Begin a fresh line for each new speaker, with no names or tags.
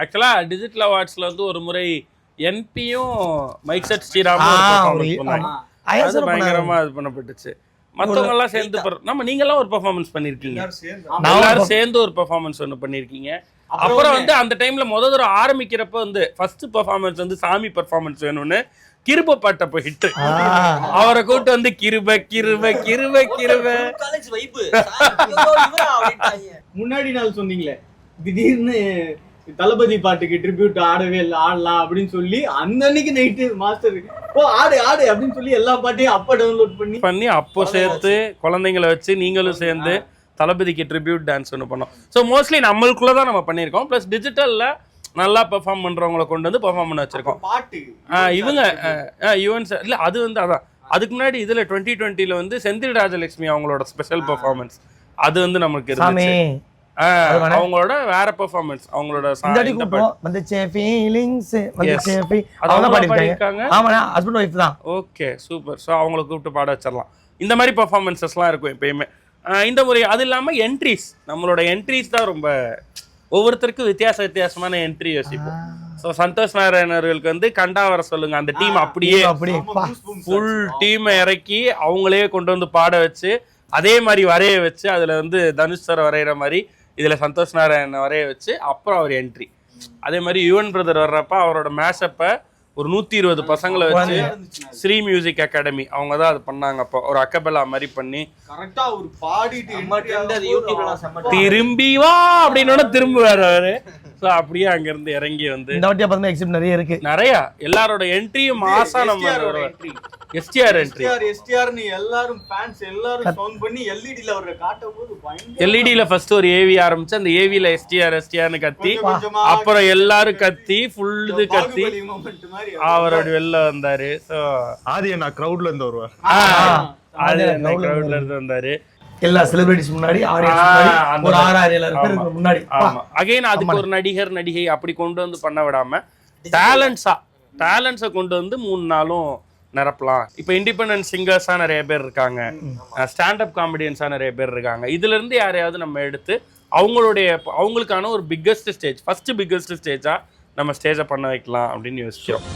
ஆக்சுவலா டிஜிட்டல் அவார்ட்ஸ்ல வந்து ஒரு முறை என்பியும் மைக் செட் ஸ்ரீராமும் அது பயங்கரமா இது பண்ணப்பட்டுச்சு. மற்றவங்க எல்லாம் சேர்ந்து நீங்க எல்லாம் ஒரு பெர்ஃபார்மன்ஸ் பண்ணிருக்கீங்க, எல்லாரும் சேர்ந்து ஒரு பெர்ஃபார்மன்ஸ் ஒன்று பண்ணிருக்கீங்க. அப்புறம் வந்து அந்த டைம்ல முதல் ஆரம்பிக்கிறப்ப வந்து ஃபர்ஸ்ட் பெர்ஃபார்மன்ஸ் வந்து சாமி பெர்ஃபார்மன்ஸ் வேணும்னு கிருப பாட்ட போய் ஹிட் அவரை கூட்டு வந்து கிருப கிருப கிருப கிருப
முன்னாடி நாள் சொன்னீங்களே திடீர்னு தளபதி பாட்டுக்கு ட்ரிபியூட் ஆடவே இல்லை, ஆடலாம் அப்படின்னு சொல்லி அந்த அன்னைக்கு நைட்டு மாஸ்டர் ஆடு ஆடு அப்படின்னு சொல்லி எல்லா பாட்டையும் அப்ப டவுன்லோட் பண்ணி
அப்போ சேர்த்து குழந்தைங்களை வச்சு நீங்களும் சேர்ந்து தளபதிக்கு ட்ரிபியூட் டான்ஸ் ஒன்று பண்ணோம். ஸோ மோஸ்ட்லி நம்மளுக்குள்ளதான் நம்ம பண்ணியிருக்கோம். பிளஸ் டிஜிட்டல்ல நல்லா பெர்ஃபார்ம் பண்றவங்களை கொண்டு வந்து பெர்ஃபார்ம் பண்ண வச்சிருக்கோம். இவங்க யுவன்ஸ் இல்ல, அது வந்து அதான் அதுக்கு முன்னாடி இதுல 2020 வந்து செந்தில் ராஜலட்சுமி அவங்களோட ஸ்பெஷல் பெர்ஃபார்மன்ஸ் அது வந்து நமக்கு இருந்துச்சு. அவங்களோட வேற பெர்ஃபார்மன்ஸ் அவங்களோட ஓகே சூப்பர். ஸோ அவங்களை கூப்பிட்டு பாட வச்சிடலாம். இந்த மாதிரி பெர்ஃபார்மன்ஸஸ்லாம் இருக்கும் எப்பயுமே. இந்த முறை அது இல்லாமல் என்ட்ரிஸ், நம்மளோட என்ட்ரிஸ் தான் ரொம்ப ஒவ்வொருத்தருக்கும் வித்தியாசமான என்ட்ரி யோசிப்போம். ஸோ சந்தோஷ் நாராயண் அவர்களுக்கு வந்து கண்டா வர சொல்லுங்க, அந்த டீம் அப்படியே ஃபுல் டீமை இறக்கி அவங்களே கொண்டு வந்து பாட வச்சு அதே மாதிரி வரைய வச்சு அதில் வந்து தனுஷ் சார் வரைகிற மாதிரி இதில் சந்தோஷ் நாராயண் வரைய வச்சு அப்புறம் அவர் என்ட்ரி. அதே மாதிரி யுவன் பிரதர் வர்றப்ப அவரோட மேஷப்பை ஒரு 120 பசங்களை வச்சு ஸ்ரீ மியூசிக் அகாடமி அவங்க தான் அது பண்ணாங்க. அப்போ ஒரு அக்கபெல்லா மாதிரி பண்ணி திரும்பி வா அப்படின்னு திரும்புவார் அவரு. ஸோ அப்படியே அங்கிருந்து இறங்கி வந்து
நிறைய இருக்கு,
நிறைய எல்லாரோட என்ட்ரியும் மாசா நம்ம எஸ்டிஆர் என்ட்ரி
எல்லாரும் ஃபேன்ஸ் எல்லாரும் சவுண்ட் பண்ணி எல்இடில அவரை காட்டும்போது
எல்இடில ஃபர்ஸ்ட் ஒரு ஏவி ஆரம்பிச்சு அந்த ஏவில எஸ்டிஆர்னு கத்தி அப்புறம் எல்லாரும் கத்தி ஃபுல் இது கத்தி அவரோட வெளில வந்தாரு. ஸோ
ஆதி நான் கிரவுட்ல இருந்து வருவார்,
அது கிரவுட்ல இருந்து வந்தாரு.
எல்லா செலிபிரிட்டிஸ் முன்னாடி ஒரு 6,000 பேருக்கு முன்னாடி.
ஆமா, அகைன் அதுக்கு ஒரு நடிகர் நடிகை அப்படி கொண்டு வந்து பண்ண விடாம டேலண்ட்ஸை கொண்டு வந்து 3 நாளும் நிரப்பலாம். இப்போ இண்டிபெண்டன்ட் சிங்கர்ஸா நிறைய பேர் இருக்காங்க, ஸ்டாண்டப் காமெடியன்ஸா நிறைய பேர் இருக்காங்க. இதுல இருந்து யாரையாவது நம்ம எடுத்து அவங்களுக்கான ஒரு பிக்கஸ்ட் ஸ்டேஜ், ஃபர்ஸ்ட் பிக்கஸ்ட் ஸ்டேஜா நம்ம ஸ்டேஜை பண்ண வைக்கலாம் அப்படின்னு யோசிக்கிறோம்.